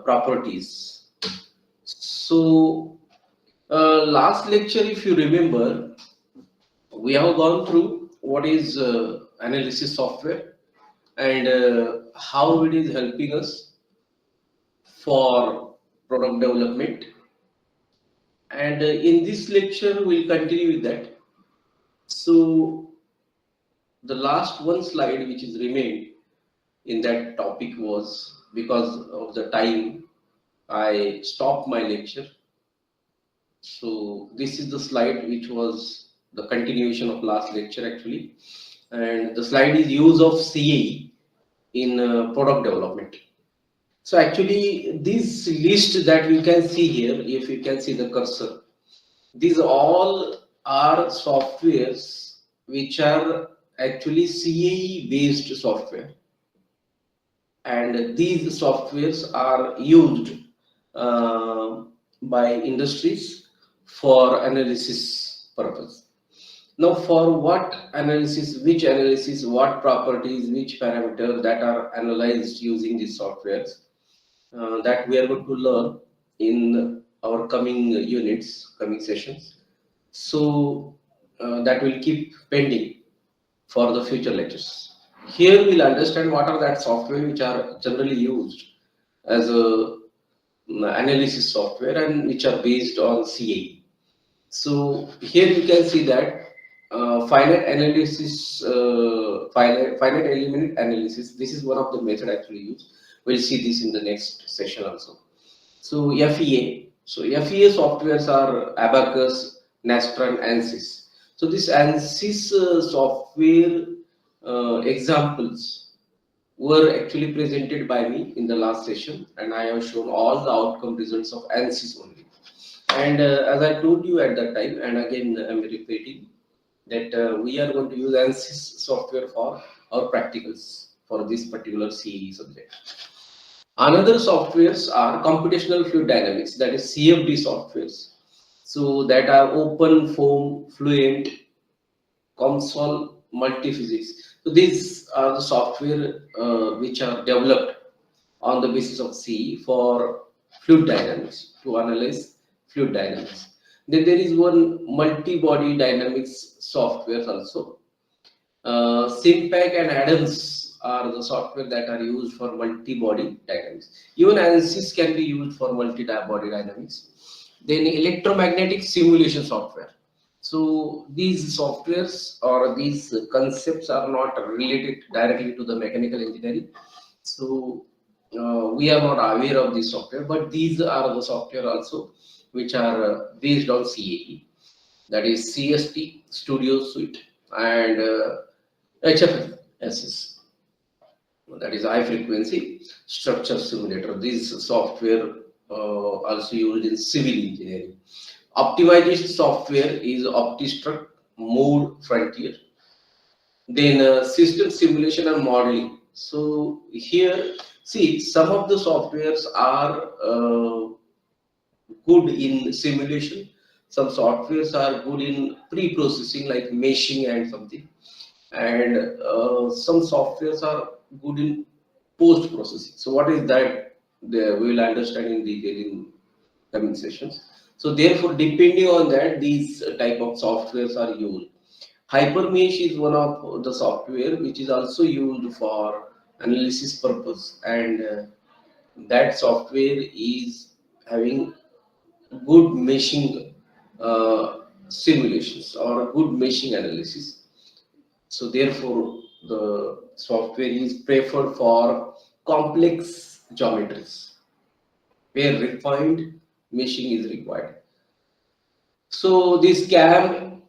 properties. So last lecture, if you remember, we have gone through what is analysis software and how it is helping us for product development. And in this lecture, we'll continue with that. So the last one slide which is remained in that topic was, because of the time, I stopped my lecture. So this is the slide which was the continuation of last lecture actually, and the slide is use of CAE in product development. So actually this list that you can see here, if you can see the cursor, these all are softwares which are actually CAE based software, and these softwares are used uh, by industries for analysis purpose. Now, for what analysis, which analysis, what properties, which parameters that are analyzed using these softwares, that we are going to learn in our coming units, coming sessions. So that will keep pending for the future lectures. Here we'll understand what are that software which are generally used as a analysis software and which are based on CAE. So here you can see that finite analysis, finite element analysis. This is one of the method actually used. We'll see this in the next session also. So FEA. So FEA softwares are Abacus, Nastran, ANSYS. So this ANSYS software examples were actually presented by me in the last session, and I have shown all the outcome results of ANSYS only. And as I told you at that time, and again I'm repeating that we are going to use ANSYS software for our practicals for this particular CE subject. Another softwares are computational fluid dynamics, that is CFD softwares. So that are open, foam, fluent, COMSOL, multiphysics. So these are the software which are developed on the basis of CE for fluid dynamics, to analyze fluid dynamics. Then there is one multi-body dynamics software also. SIMPAC and Adams are the software that are used for multi-body dynamics. Even ANSYS can be used for multi-body dynamics. Then electromagnetic simulation software. So these softwares or these concepts are not related directly to the mechanical engineering. So we are not aware of this software, but these are the software also which are based on CAE. That is CST, Studio Suite, and HFSS. That is high frequency structure simulator. This software also used in civil engineering. Optimization software is OptiStruct, Mode, Frontier. Then system simulation and modeling. So here, see, some of the softwares are good in simulation. Some softwares are good in pre-processing like meshing and something. And some softwares are good in post-processing. So what is that? We will understand in detail in coming sessions. So therefore, depending on that, these type of softwares are used. Hypermesh is one of the software which is also used for analysis purpose, and that software is having good meshing simulations or good meshing analysis. So therefore, the software is preferred for complex geometries where refined meshing is required. So this CAD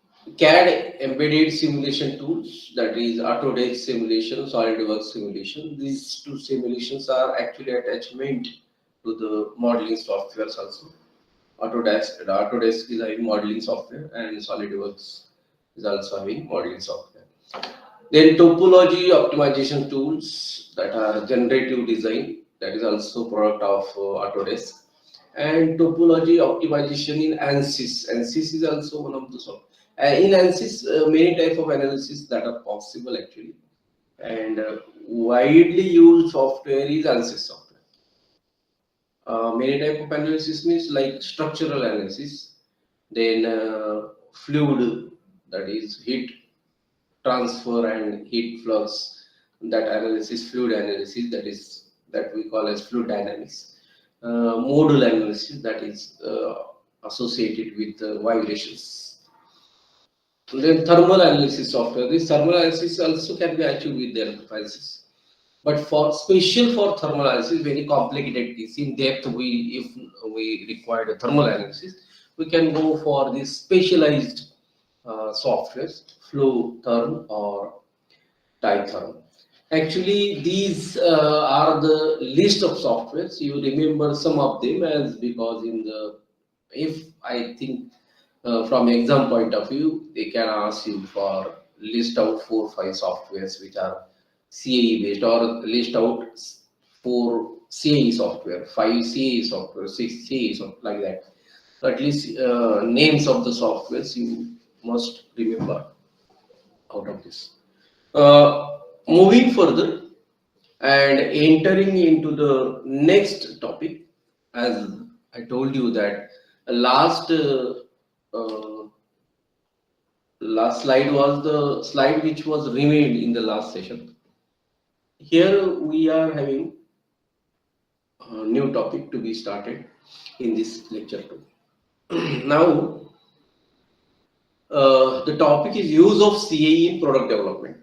embedded simulation tools, that is Autodesk simulation, SolidWorks simulation. These two simulations are actually attachment to the modeling softwares also. Autodesk is having modeling software, and SolidWorks is also having modeling software. Then topology optimization tools, that are generative design, that is also product of Autodesk. And topology optimization in ANSYS. ANSYS is also one of the software. In ANSYS, many type of analysis that are possible actually, and widely used software is ANSYS software. Many type of analysis means like structural analysis, then fluid, that is heat transfer and heat flux, that analysis, fluid analysis, that is that we call as fluid dynamics, modal analysis, that is associated with vibrations. Then thermal analysis software. This thermal analysis also can be achieved with the electrophysis. But for special for thermal analysis, very complicated case. In depth, we if we require a thermal analysis, we can go for this specialized softwares, flow therm or Python. Actually, these are the list of softwares. You remember some of them as because in the if I think from exam point of view, they can ask you for list out 4 5 softwares which are CAE based, or list out 4 CAE software, 5 CAE software, 6 CAE software, like that. So at least names of the softwares you must remember out of this. Moving further and entering into the next topic, as I told you that uh, last slide was the slide which was remained in the last session. Here we are having a new topic to be started in this lecture too. Now, the topic is use of CAE in product development.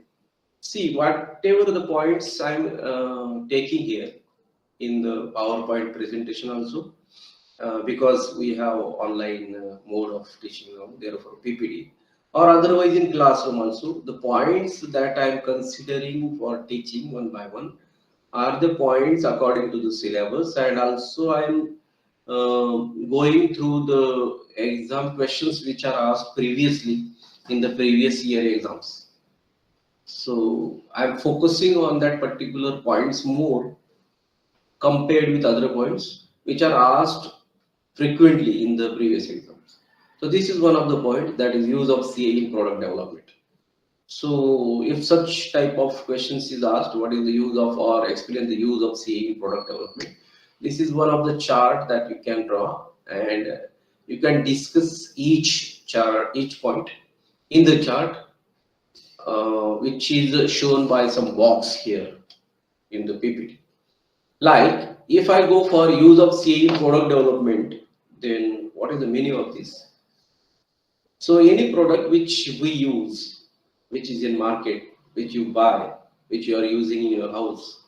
See, whatever the points I'm taking here in the PowerPoint presentation also, because we have online mode of teaching now, therefore PPT, or otherwise in classroom also, the points that I'm considering for teaching one by one are the points according to the syllabus, and also I'm going through the exam questions which are asked previously in the previous year exams. So I'm focusing on that particular points more compared with other points which are asked frequently in the previous exams. So this is one of the points, that is use of CAE in product development. So if such type of questions is asked, what is the use of or explain the use of CAE in product development? This is one of the chart that you can draw, and you can discuss each chart, each point in the chart, which is shown by some box here in the PPT. Like, if I go for use of CAE in product development, then what is the meaning of this? So any product which we use, which is in market, which you buy, which you are using in your house,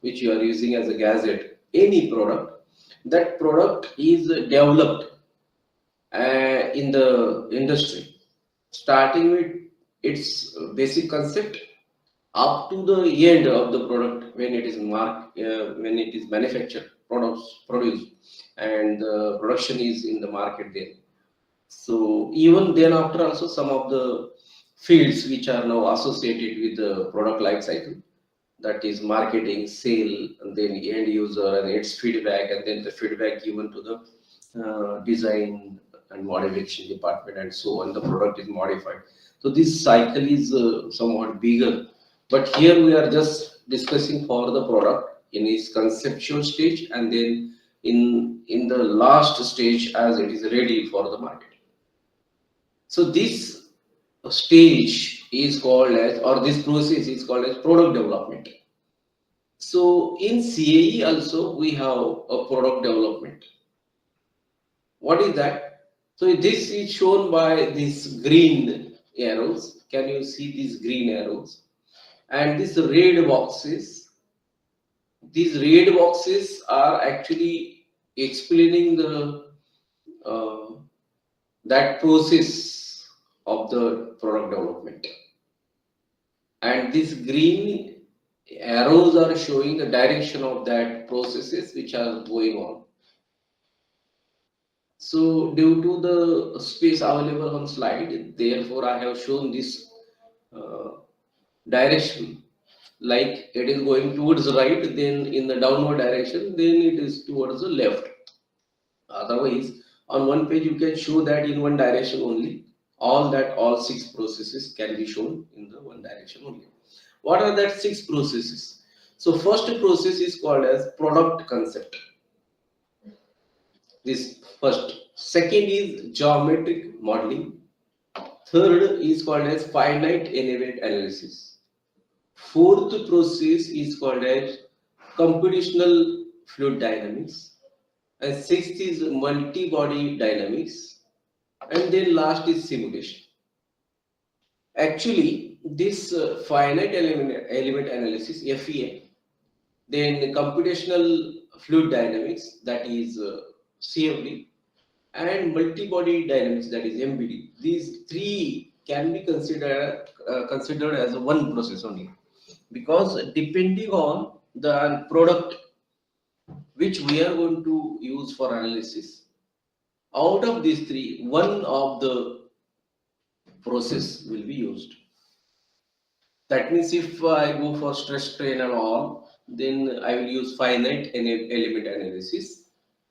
which you are using as a gadget, any product, that product is developed in the industry, starting with its basic concept up to the end of the product when it is when it is manufactured, produced, and the production is in the market there. So even then after also some of the fields which are now associated with the product life cycle, that is marketing, sale, and then end user and its feedback, and then the feedback given to the design and modification department, and so on. The product is modified. So this cycle is somewhat bigger, but here we are just discussing for the product in its conceptual stage, and then in the last stage as it is ready for the market. So this stage is called as, or this process is called as product development. So in CAE also we have a product development. What is that? So this is shown by these green arrows. Can you see these green arrows? And these red boxes. These red boxes are actually explaining the uh, that process of the product development. And these green arrows are showing the direction of that processes which are going on. So due to the space available on slide, therefore I have shown this uh, direction, like it is going towards the right, then in the downward direction, then it is towards the left. Otherwise, on one page you can show that in one direction only. All 6 processes can be shown in the one direction only. What are that 6 processes? So first process is called as product concept. This first. Second is geometric modeling. Third is called as finite element analysis. Fourth process is called as computational fluid dynamics. And sixth is multi-body dynamics. And then last is simulation. Actually, this finite element analysis, FEA, then computational fluid dynamics, that is CFD, and multi-body dynamics, that is MBD. These three can be considered as one process only, because depending on the product which we are going to use for analysis, out of these three, one of the process will be used. That means if I go for stress strain and all, then I will use finite element analysis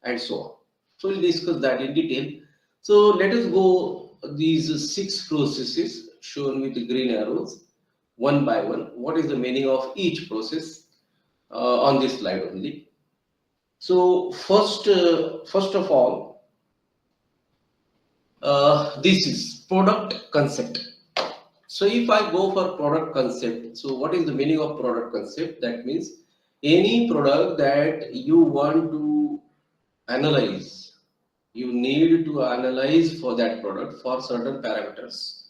and so on. So we'll discuss that in detail. So let us go these six processes shown with the green arrows one by one. What is the meaning of each process on this slide only? So first of all, this is product concept. So if I go for product concept, so what is the meaning of product concept? That means any product that you want to analyze, you need to analyze for that product for certain parameters.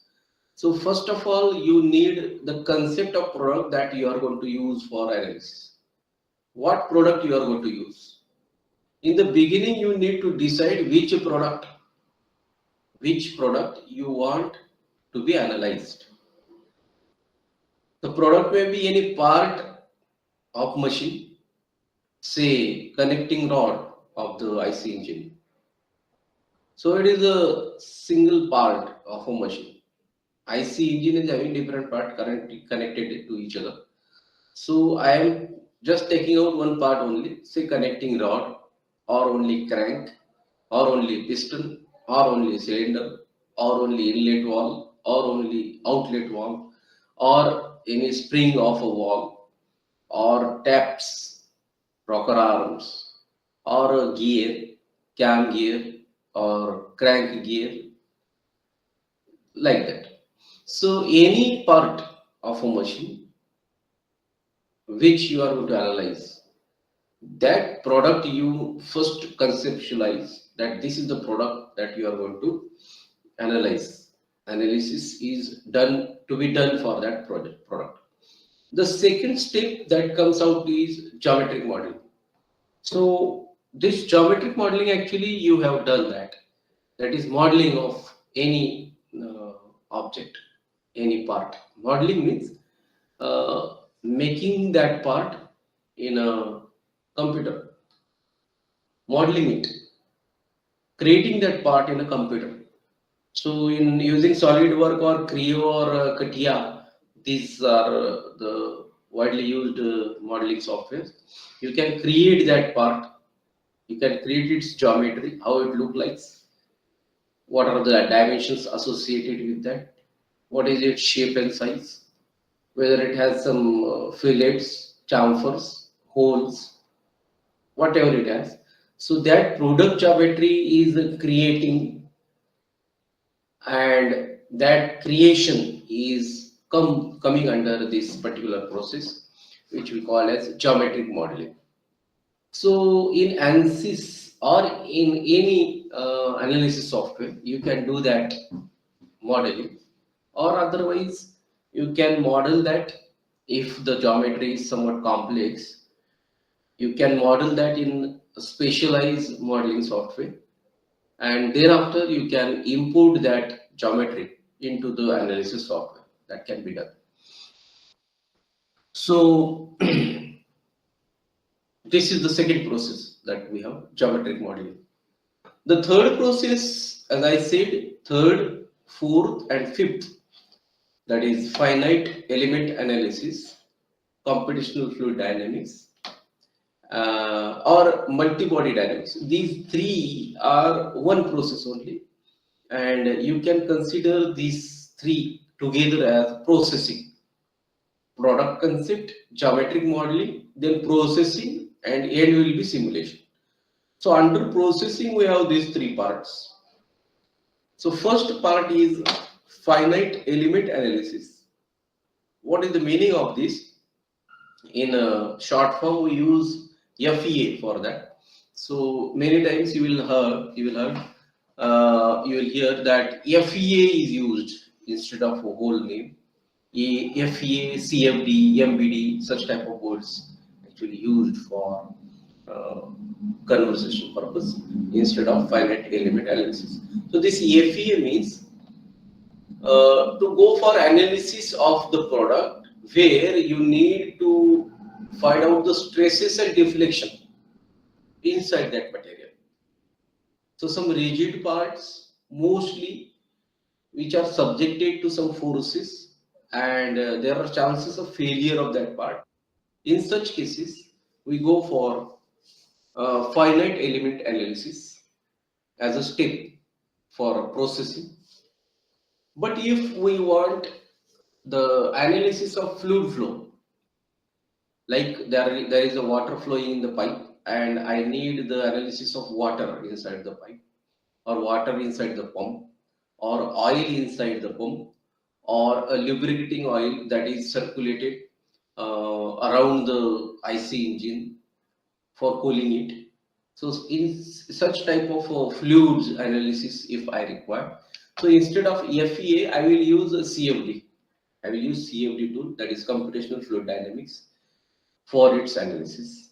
So first of all, you need the concept of product that you are going to use for analysis. What product you are going to use? In the beginning, you need to decide which product you want to be analyzed. The product may be any part of machine, say connecting rod of the IC engine. So it is a single part of a machine. IC engine is having different parts connected to each other. So I am just taking out one part only, say connecting rod, or only crank, or only piston, or only cylinder, or only inlet valve, or only outlet valve, or any spring of a valve, or taps, rocker arms, or a gear, cam gear, or crank gear, like that. So any part of a machine which you are going to analyze, that product you first conceptualize that this is the product that you are going to analyze. Analysis is done to be done for that product. The second step that comes out is geometric modeling. So this geometric modeling, actually you have done that. That is modeling of any object, any part. Modeling means making that part in a computer, modeling it, creating that part in a computer. So in using SolidWorks or Creo or CATIA, these are the widely used modeling software. You can create that part. You can create its geometry, how it looks like, what are the dimensions associated with that, what is its shape and size, whether it has some fillets, chamfers, holes, whatever it has. So that product geometry is creating, and that creation is coming under this particular process, which we call as geometric modeling. So in ANSYS or in any analysis software, you can do that modeling, or otherwise you can model that. If the geometry is somewhat complex, you can model that in a specialized modeling software, and thereafter you can import that geometry into the analysis software. That can be done. So this is the second process that we have, geometric modeling. The third process, as I said, third, fourth, and fifth, that is finite element analysis, computational fluid dynamics, or multi-body dynamics. These three are one process only, and you can consider these three together as processing: product concept, geometric modeling, then processing, and end will be simulation. So under processing, we have these three parts. So first part is finite element analysis. What is the meaning of this? In a short form, we use FEA for that. So many times you will hear that FEA is used instead of a whole name. FEA, CFD, MBD, such type of words actually used for uh, conversation purpose instead of finite element analysis. So this FEA means to go for analysis of the product where you need to find out the stresses and deflection inside that material. So some rigid parts mostly which are subjected to some forces, and there are chances of failure of that part. In such cases, we go for finite element analysis as a step for processing. But if we want the analysis of fluid flow, like there is a water flowing in the pipe and I need the analysis of water inside the pipe, or water inside the pump, or oil inside the pump, or a lubricating oil that is circulated around the IC engine for cooling it. So in such type of fluids analysis if I require, so instead of FEA I will use a CFD. I will use CFD tool, that is computational fluid dynamics, for its analysis.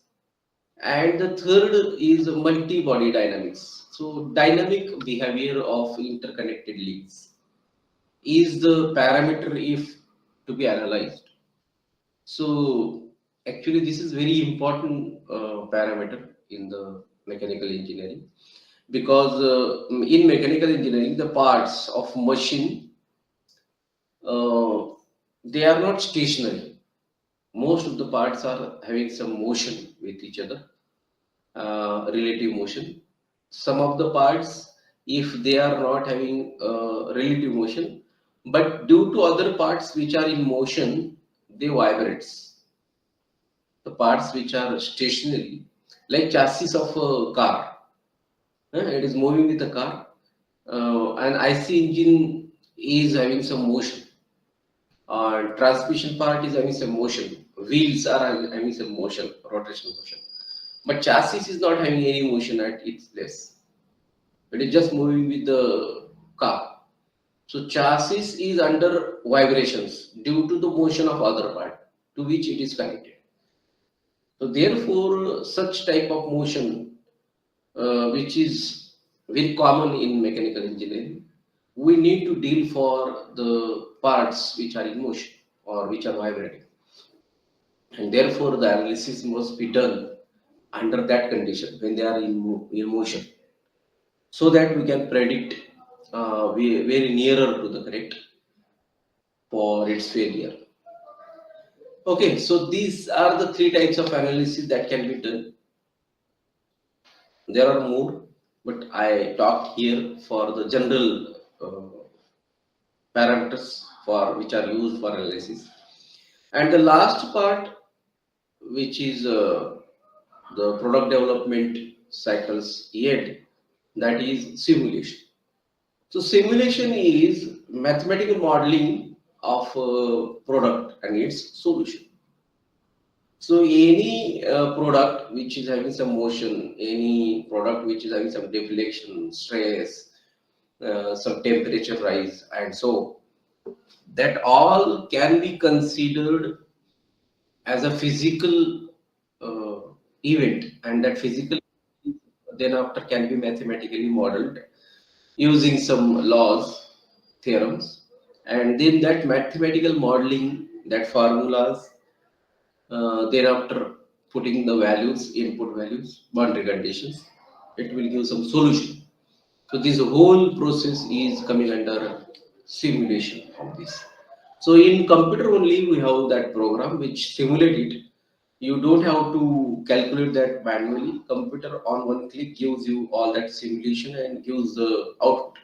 And the third is multi-body dynamics. So dynamic behavior of interconnected links is the parameter if to be analyzed. So actually this is very important parameter in the mechanical engineering, because in mechanical engineering the parts of machine uh, they are not stationary. Most of the parts are having some motion with each other, relative motion. Some of the parts, if they are not having relative motion, but due to other parts which are in motion, they vibrates. The parts which are stationary, like chassis of a car, it is moving with a car. An IC engine is having some motion. Transmission part is having some motion. Wheels are having some motion, rotational motion. But chassis is not having any motion at its place. It is just moving with the car. So chassis is under vibrations due to the motion of other part to which it is connected. So therefore, such type of motion, which is very common in mechanical engineering, we need to deal for the parts which are in motion or which are vibrating, and therefore the analysis must be done under that condition when they are in motion, so that we can predict very nearer to the correct for its failure. Okay, so these are the three types of analysis that can be done. There are more, but I talk here for the general parameters for which are used for analysis. And the last part, which is the product development cycles yet, that is simulation. So simulation is mathematical modeling of a product and its solution. So any product which is having some motion, any product which is having some deflection, stress, some temperature rise, and so that all can be considered as a physical event, and that physical then after can be mathematically modeled using some laws, theorems, and then that mathematical modeling, that formulas, thereafter putting the values, input values, boundary conditions, it will give some solution. So this whole process is coming under simulation of this. So in computer only we have that program which simulate it. You don't have to calculate that manually. Computer on one click gives you all that simulation and gives the output.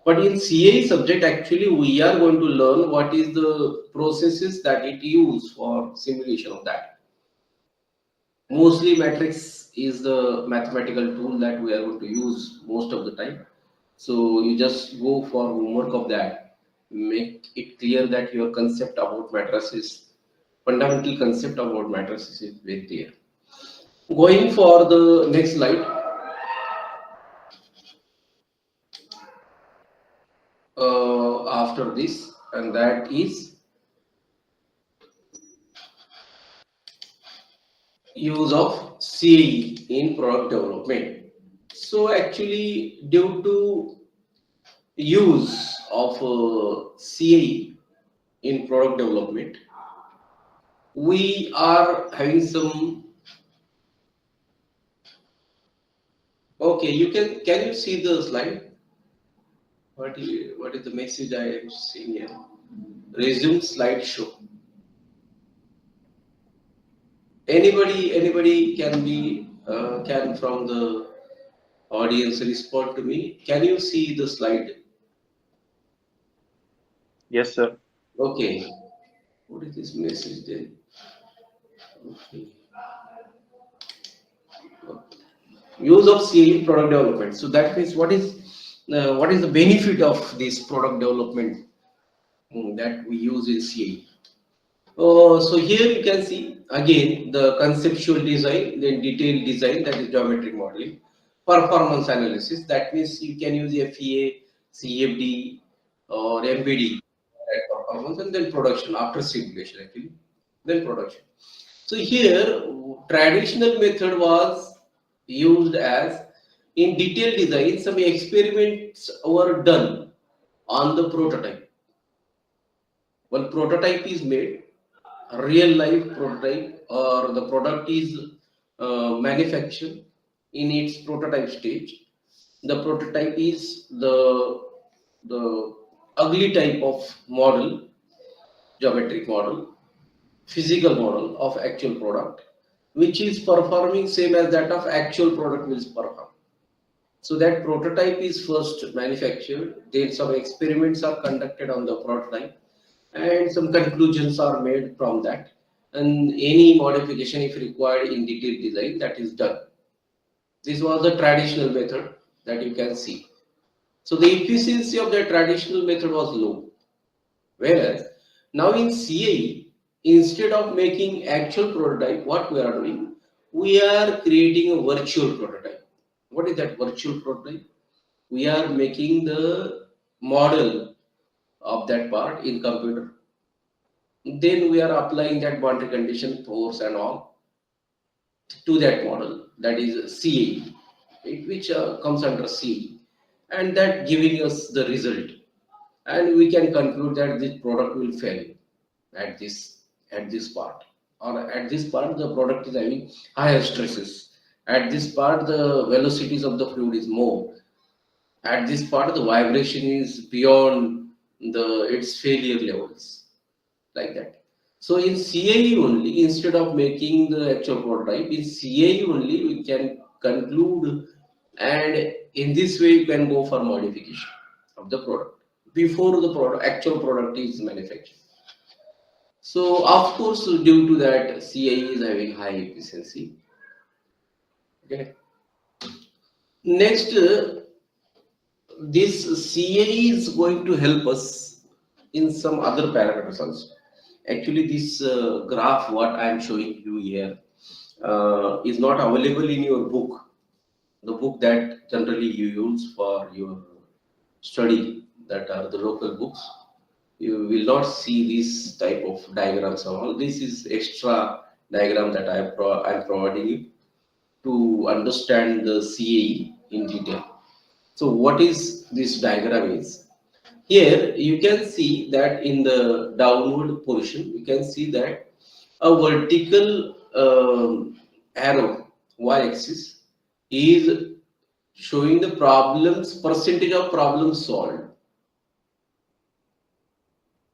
But in CAE subject, actually, we are going to learn what is the processes that it use for simulation of that. Mostly matrix is the mathematical tool that we are going to use most of the time. So you just go for homework of that. Make it clear that your concept about matrices, fundamental concept about matrices is very clear. Going for the next slide, after this, and that is use of CAE in product development. So actually, due to use of CAE in product development, we are having some. Okay, can you see the slide? What is the message I am seeing here? Resume slideshow. Anybody can be can from the audience respond to me. Can you see the slide? Yes, sir. Okay. What is this message then? Okay. Use of CA in product development. So that means what is the benefit of this product development that we use in CA? So here you can see again the conceptual design, then detailed design, that is geometric modeling, performance analysis. That means you can use FEA, CFD, or MBD at performance, and then production after simulation actually, then production. So here traditional method was used as in detailed design. Some experiments were done on the prototype. One prototype is made, a real life prototype, or the product is manufactured in its prototype stage. The prototype is the ugly type of model, geometric model, physical model of actual product, which is performing same as that of actual product will perform. So that prototype is first manufactured, then some experiments are conducted on the prototype, and some conclusions are made from that, and any modification if required in detailed design, that is done. This was the traditional method that you can see. So the efficiency of the traditional method was low, whereas now in CAE, instead of making actual prototype, what we are doing, we are creating a virtual prototype. What is that virtual prototype? We are making the model of that part in computer. Then we are applying that boundary condition, force and all to that model, that is CAE, right, which comes under CAE, and that giving us the result. And we can conclude that this product will fail at this part, or at this part the product is having higher stresses. At this part the velocities of the fluid is more. At this part the vibration is beyond the its failure levels, like that. So in CAE only, instead of making the actual prototype, in CAE only we can conclude, and in this way you can go for modification of the product before the product actual product is manufactured. So of course, due to that, CAE is having high efficiency. Okay. Next, this CAE is going to help us in some other parameters also. Actually, this graph, what I am showing you here, is not available in your book, the book that generally you use for your study, that are the local books. You will not see this type of diagrams or all. This is extra diagram that I'm providing you to understand the CAE in detail. So what is this diagram is? Here you can see that in the downward portion, you can see that a vertical arrow y-axis is showing the problems, percentage of problems solved.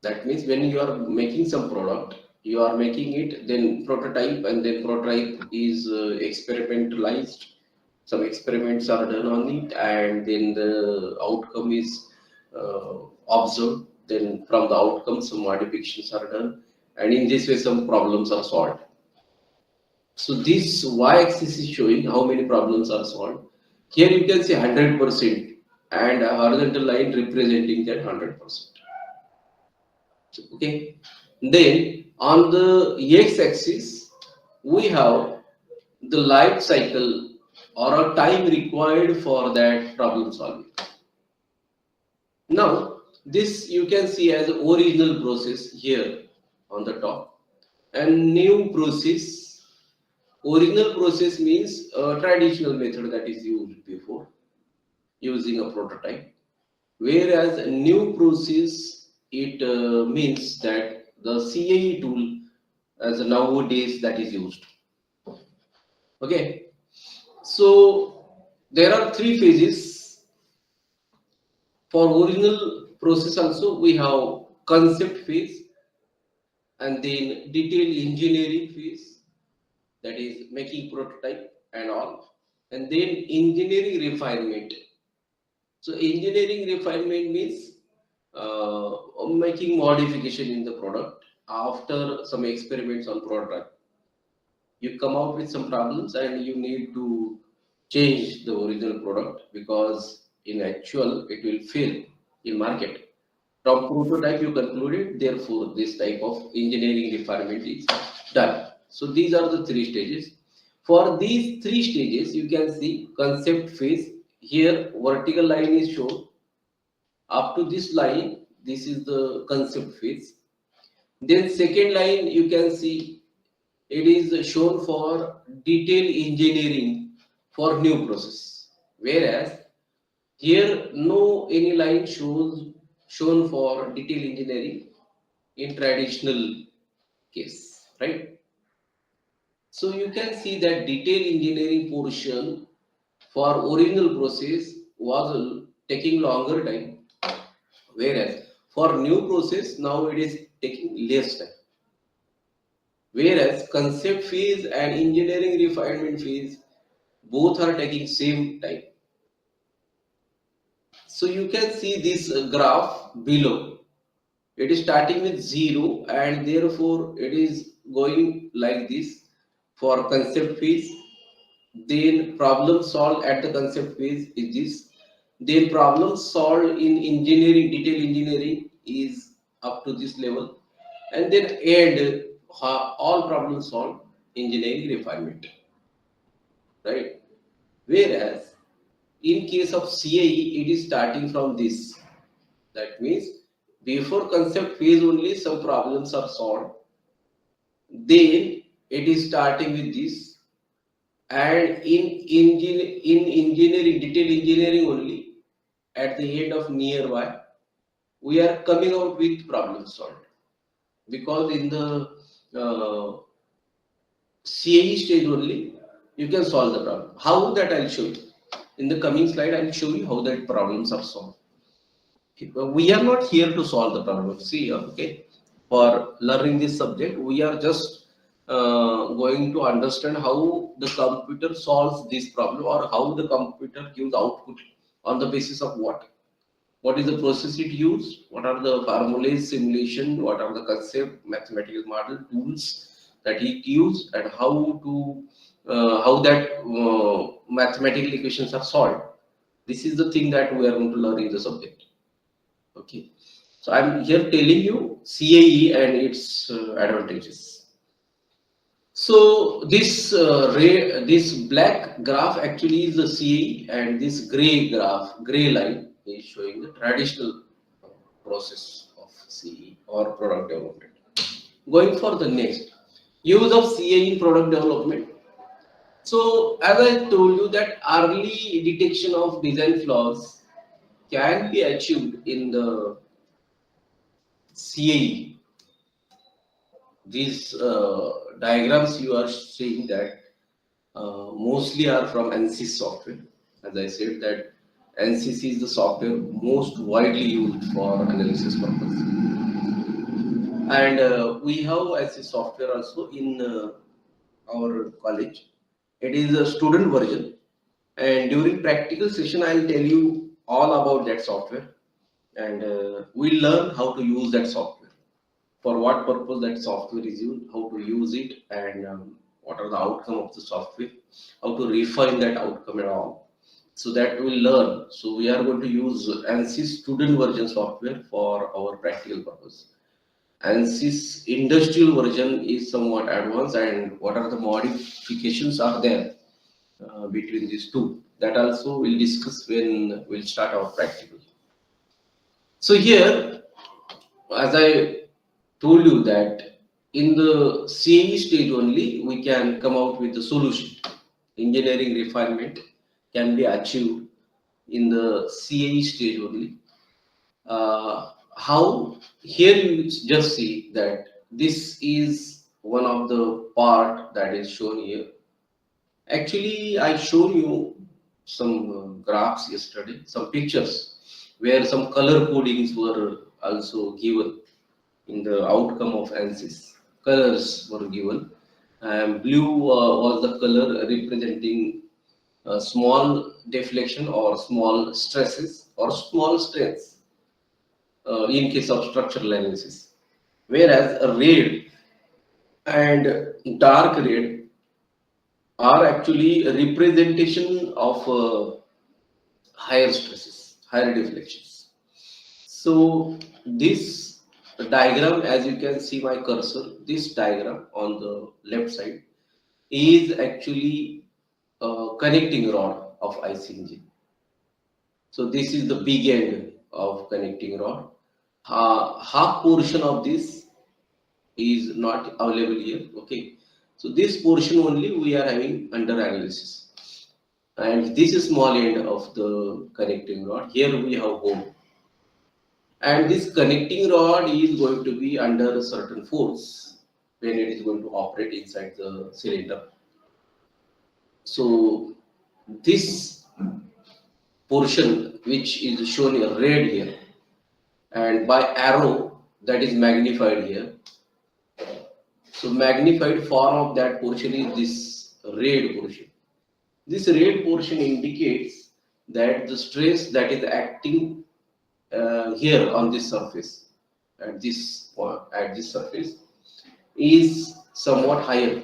That means when you are making some product, you are making it, then prototype, and then prototype is experimentalized. Some experiments are done on it, and then the outcome is observed. Then from the outcome, some modifications are done, and in this way, some problems are solved. So this y-axis is showing how many problems are solved. Here you can see 100% and a horizontal line representing that 100%. Okay. Then on the x-axis we have the life cycle or a time required for that problem solving. Now this you can see as original process here on the top and new process. Original process means a traditional method that is used before using a prototype, whereas a new process it means that the CAE tool as nowadays that is used. Okay, so there are three phases for original process. Also, we have concept phase and then detailed engineering phase, that is making prototype and all, and then engineering refinement. So engineering refinement means making modification in the product after some experiments on product. You come out with some problems and you need to change the original product because in actual it will fail in market. From prototype you concluded, therefore this type of engineering refinement is done. So these are the three stages. For these three stages, you can see concept phase. Here vertical line is shown. Up to this line, this is the concept phase. Then second line, you can see it is shown for detail engineering for new process. Whereas here no any line shown for detail engineering in traditional case, right? So you can see that detail engineering portion for original process was taking longer time, whereas for new process now it is taking less time. Whereas concept phase and engineering refinement phase both are taking same time. So you can see this graph below. It is starting with 0 and therefore it is going like this for concept phase. Then problem solved at the concept phase is this. Then problem solved in engineering, detail engineering is up to this level. And then add all problems solved engineering refinement, right? Whereas in case of CAE, it is starting from this. That means before concept phase only some problems are solved. Then it is starting with this, and in engineering, detail engineering only, at the end of nearby, we are coming out with problem solved because in the CAE stage only you can solve the problem. How that I'll show you in the coming slide. I'll show you how that problems are solved. We are not here to solve the problem. See, okay, for learning this subject, we are just going to understand how the computer solves this problem or how the computer gives output on the basis of what. What is the process it used? What are the formulas, simulation? What are the concept, mathematical model tools that he used, and how that mathematical equations are solved? This is the thing that we are going to learn in the subject. Okay, so I'm here telling you CAE and its advantages. So this black graph actually is the CAE, and this gray line is showing the traditional process of CAE or product development. Going for the next use of CAE in product development. So as I told you that early detection of design flaws can be achieved in the CAE. These diagrams you are seeing that mostly are from ANSYS software. As I said that ANSYS is the software most widely used for analysis purpose. And we have ANSYS software also in our college. It is a student version. And during practical session, I'll tell you all about that software. And we'll learn how to use that software. For what purpose that software is used, how to use it, and what are the outcome of the software, how to refine that outcome and all. So that we'll learn. So we are going to use ANSYS student version software for our practical purpose. ANSYS industrial version is somewhat advanced, and what are the modifications are there between these two. That also we'll discuss when we'll start our practical. So here, as I told you that in the CAE stage only, we can come out with the solution. Engineering refinement can be achieved in the CAE stage only. How here you just see that this is one of the part that is shown here. Actually, I showed you some graphs yesterday, some pictures where some color codings were also given in the outcome of ANSYS. Colors were given. Blue was the color representing small deflection or small stresses or small strains in case of structural analysis. Whereas red and dark red are actually a representation of higher stresses, higher deflections. So this diagram, as you can see my cursor, this diagram on the left side is actually a connecting rod of IC engine. So this is the big end of connecting rod. Half portion of this is not available here. Okay, so this portion only we are having under analysis, and this is small end of the connecting rod. Here we have hole, and this connecting rod is going to be under a certain force when it is going to operate inside the cylinder. So this portion which is shown in red here and by arrow that is magnified here. So magnified form of that portion is this red portion. This red portion indicates that the stress that is acting here on this surface at this surface is somewhat higher,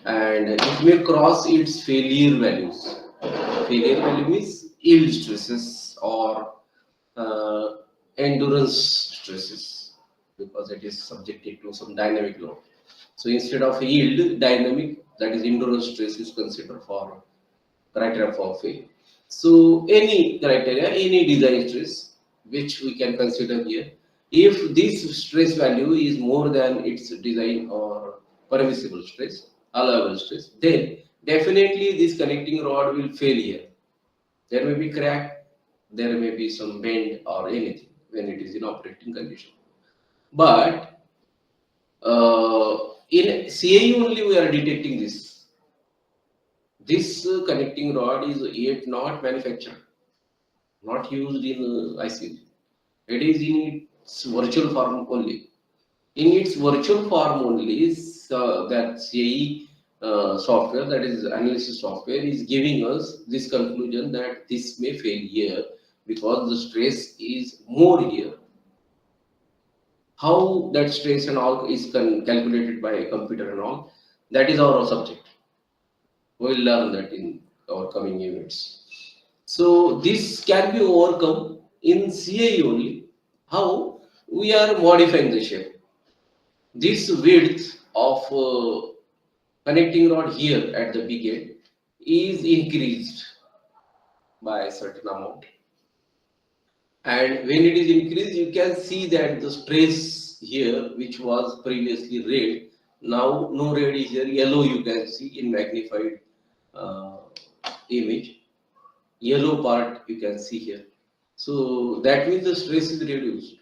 and it may cross its failure values. Failure value means yield stresses or endurance stresses, because it is subjected to some dynamic load. So instead of yield, dynamic, that is endurance stress, is considered for criteria for failure. So any criteria, any design stress which we can consider here, if this stress value is more than its design or permissible stress, allowable stress, then definitely this connecting rod will fail here. There may be crack, there may be some bend or anything when it is in operating condition. But in CAE only we are detecting this. This connecting rod is yet not manufactured, not used in IC. It is in its virtual form only. In its virtual form only, is that CAE software, that is analysis software, is giving us this conclusion that this may fail here because the stress is more here. How that stress and all is calculated by a computer and all, that is our subject. We will learn that in our coming units. So this can be overcome in CAE only. How? We are modifying the shape. This width of connecting rod here at the big end is increased by a certain amount, and when it is increased, you can see that the stress here, which was previously red, now no red is here, yellow you can see in magnified image. Yellow part you can see here. So that means the stress is reduced.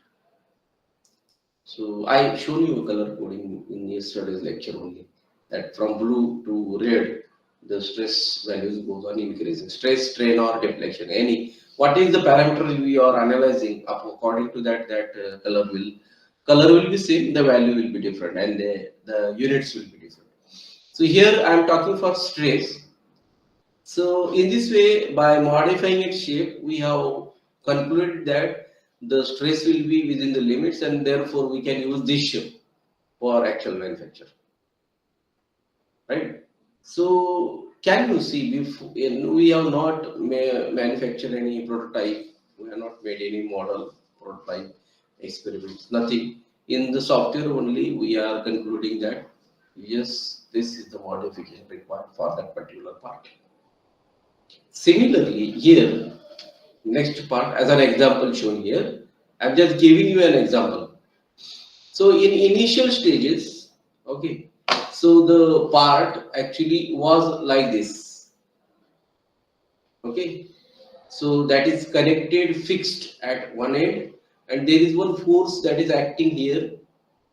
So I shown you color coding in yesterday's lecture only, that from blue to red the stress values goes on increasing. Stress, strain or deflection, any what is the parameter we are analyzing, according to that color will be same, the value will be different, and the units will be different. So here I am talking for stress. So in this way, by modifying its shape, we have concluded that the stress will be within the limits, and therefore we can use this shape for actual manufacture. So can you see, we have not manufactured any prototype, we have not made any model, prototype, experiments, nothing. In the software only we are concluding that yes, this is the modification required for that particular part. Similarly here, next part as an example shown here, I'm just giving you an example. So in initial stages, okay, so the part actually was like this, okay. So that is connected fixed at one end, and there is one force that is acting here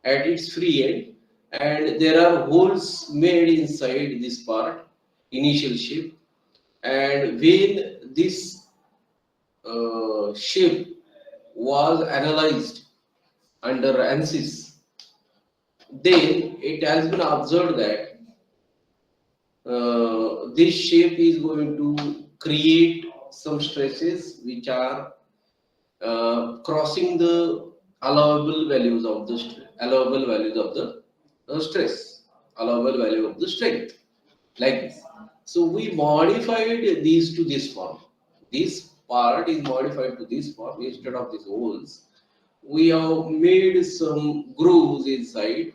at its free end, and there are holes made inside this part, initial shape. And when this shape was analyzed under ANSYS, then it has been observed that this shape is going to create some stresses which are crossing the allowable values of the allowable values of the stress, allowable value of the strength, like this. So we modified these to this form. This part is modified to this form. Instead of these holes, we have made some grooves inside,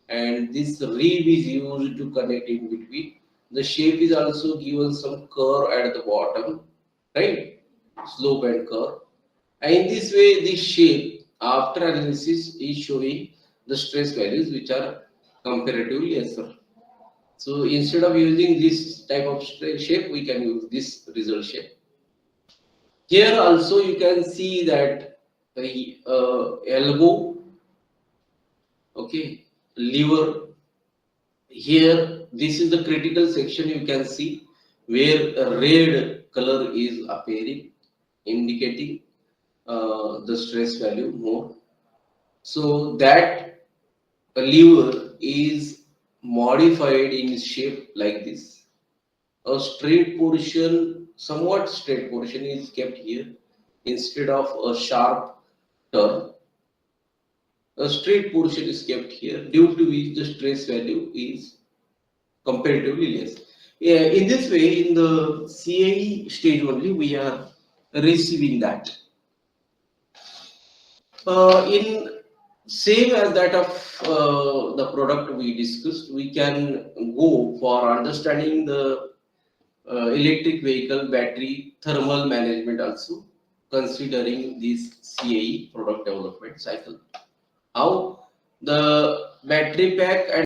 and this rib is used to connect in between. The shape is also given some curve at the bottom, right? Slope and curve. And in this way, this shape, after analysis, is showing the stress values which are comparatively lesser. So instead of using this type of shape, we can use this result shape. Here also you can see that the elbow, okay, lever. Here, this is the critical section you can see where a red color is appearing, indicating the stress value more. So that lever is modified in shape like this. A straight portion, somewhat straight portion is kept here instead of a sharp turn. A straight portion is kept here, due to which the stress value is comparatively less. Yeah, in this way, in the CAE stage only, we are receiving that. In same as that of the product we discussed, we can go for understanding the electric vehicle battery thermal management also, considering this CAE product development cycle. How the battery pack and